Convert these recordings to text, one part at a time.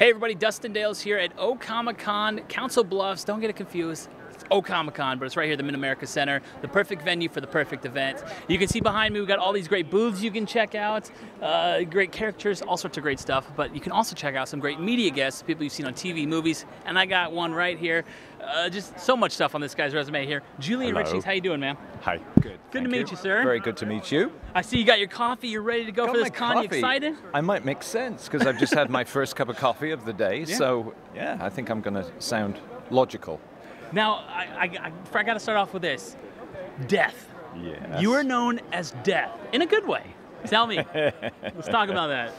Hey everybody, Dustin Dales here at Comic-Con, Council Bluffs. Don't get it confused. It's Comic-Con, but it's right here at the Mid-America Center. The perfect venue for the perfect event. You can see behind me, we've got all these great booths you can check out, great characters, all sorts of great stuff. But you can also check out some great media guests, people you've seen on TV, movies, and I got one right here. Just so much stuff on this guy's resume here. Julian Richings, how you doing, man? Hi. Good. Good to meet you, sir. Very good to meet you. I see you got your coffee. You're ready to go for this con. You excited? I might make sense because I've just had my first cup of coffee of the day. Yeah. So yeah, I think I'm going to sound logical. Now, I got to start off with this. Death. Yes. You are known as Death in a good way. Tell me. Let's talk about that.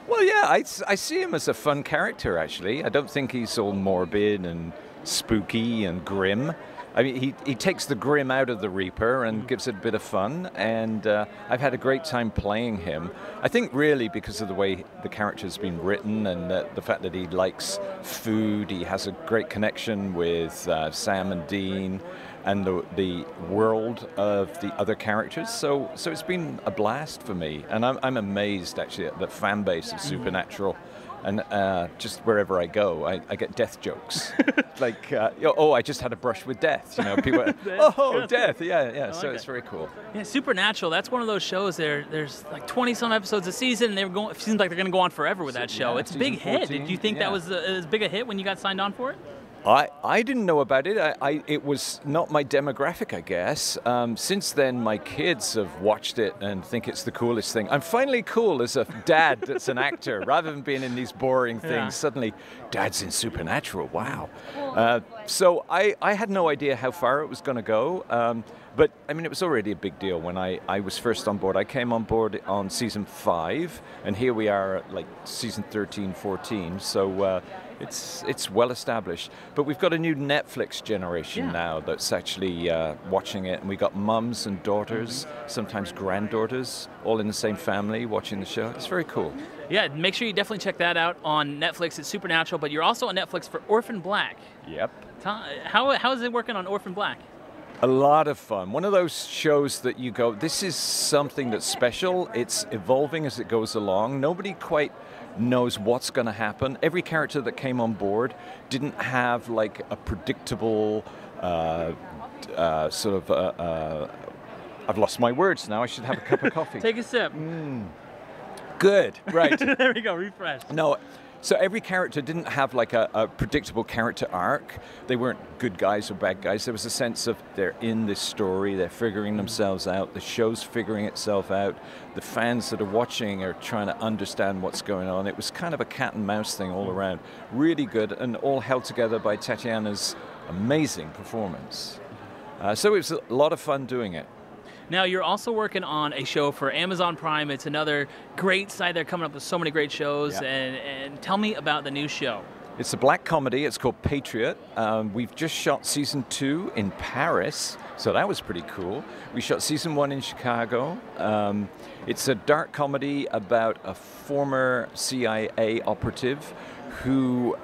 Well, yeah, I see him as a fun character, actually. I don't think he's all morbid and spooky and grim. I mean, he takes the grim out of the Reaper and gives it a bit of fun, and I've had a great time playing him. I think really because of the way the character's been written and the fact that he likes food, he has a great connection with Sam and Dean and the world of the other characters. So it's been a blast for me, and I'm amazed actually at the fan base of Supernatural. And just wherever I go, I get death jokes. Like, oh, I just had a brush with death. You know, people, oh, death, yeah. So it's very cool. Yeah, Supernatural, that's one of those shows there's like 20-some episodes a season, and it seems like they're going to go on forever with that show. It's a big hit. Did you think that was as big a hit when you got signed on for it? I didn't know about it. It was not my demographic, I guess. Since then, my kids have watched it and think it's the coolest thing. I'm finally cool as a dad that's an actor. Rather than being in these boring things, yeah. Suddenly, Dad's in Supernatural. Wow. So I had no idea how far it was going to go. But, I mean, it was already a big deal when I was first on board. I came on board on season 5, and here we are at, like, season 13, 14. So it's well established. But we've got a new Netflix generation now that's actually watching it. And we got mums and daughters, sometimes granddaughters, all in the same family watching the show. It's very cool. Yeah, make sure you definitely check that out on Netflix. It's Supernatural, but you're also on Netflix for Orphan Black. Yep. How is it working on Orphan Black? A lot of fun. One of those shows that you go, this is something that's special. It's evolving as it goes along. Nobody quite knows what's going to happen. Every character that came on board didn't have like a predictable sort of... I've lost my words now. I should have a cup of coffee. Take a sip. Good. Right. There we go. Refresh. No. So every character didn't have like a predictable character arc. They weren't good guys or bad guys. There was a sense of they're in this story, they're figuring themselves out, the show's figuring itself out, the fans that are watching are trying to understand what's going on. It was kind of a cat and mouse thing all around. Really good, and all held together by Tatiana's amazing performance. So it was a lot of fun doing it. Now, you're also working on a show for Amazon Prime. It's another great site. They're coming up with so many great shows. Yeah. And tell me about the new show. It's a black comedy. It's called Patriot. We've just shot season 2 in Paris, so that was pretty cool. We shot season 1 in Chicago. It's a dark comedy about a former CIA operative who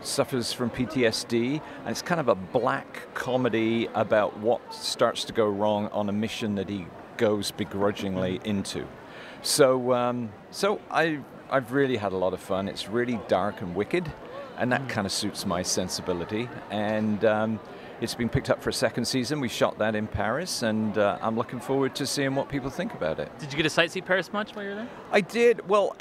suffers from PTSD, and it's kind of a black comedy about what starts to go wrong on a mission that he goes begrudgingly into. So, I've really had a lot of fun. It's really dark and wicked, and that kind of suits my sensibility. And it's been picked up for a second season. We shot that in Paris, and I'm looking forward to seeing what people think about it. Did you get to sightsee Paris much while you were there? I did. Well,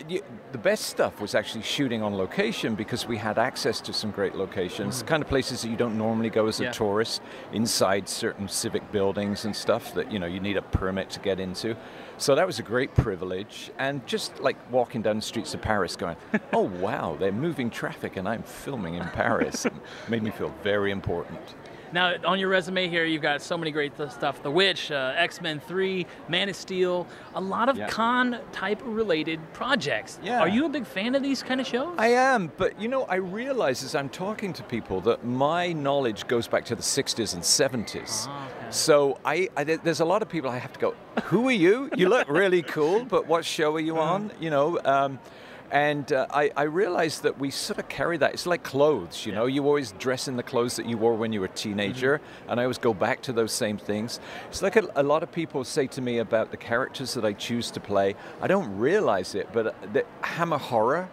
the best stuff was actually shooting on location because we had access to some great locations, the kind of places that you don't normally go as a tourist, inside certain civic buildings and stuff that you need a permit to get into. So that was a great privilege, and just like walking down the streets of Paris going, oh wow, they're moving traffic and I'm filming in Paris. It made me feel very important. Now, on your resume here, you've got so many great stuff. The Witch, X-Men 3, Man of Steel, a lot of con-type related projects. Yeah. Are you a big fan of these kind of shows? I am, but I realize as I'm talking to people that my knowledge goes back to the 60s and 70s. Oh, okay. So there's a lot of people I have to go, who are you? You look really cool, but what show are you on? And I realized that we sort of carry that. It's like clothes, you know. You always dress in the clothes that you wore when you were a teenager, and I always go back to those same things. It's like a lot of people say to me about the characters that I choose to play. I don't realize it, but the Hammer horror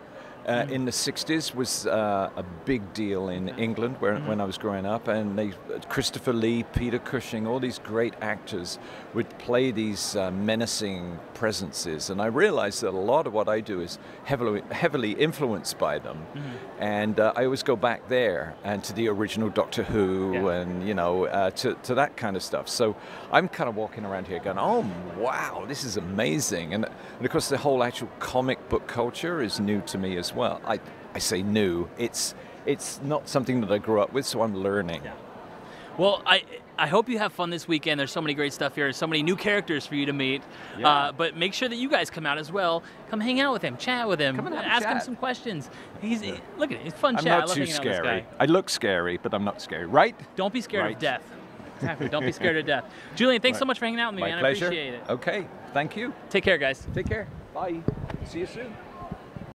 in the 60s was a big deal in England when I was growing up, and Christopher Lee, Peter Cushing, all these great actors would play these menacing presences, and I realized that a lot of what I do is heavily influenced by them, and I always go back there and to the original Doctor Who, and to that kind of stuff. So I'm kind of walking around here going, oh wow, this is amazing, and of course the whole actual comic book culture is new to me as well. I say new. It's not something that I grew up with, so I'm learning. Yeah. Well, I hope you have fun this weekend. There's so many great stuff here. So many new characters for you to meet. Yeah. But make sure that you guys come out as well. Come hang out with him, chat with him, ask him some questions. Look at it. It's fun chat. I'm not too scary. I look scary, but I'm not scary, right? Don't be scared of death. Exactly. Don't be scared of death. Julian, thanks so much for hanging out with me, man. My pleasure. I appreciate it. Okay. Thank you. Take care, guys. Take care. Bye. See you soon.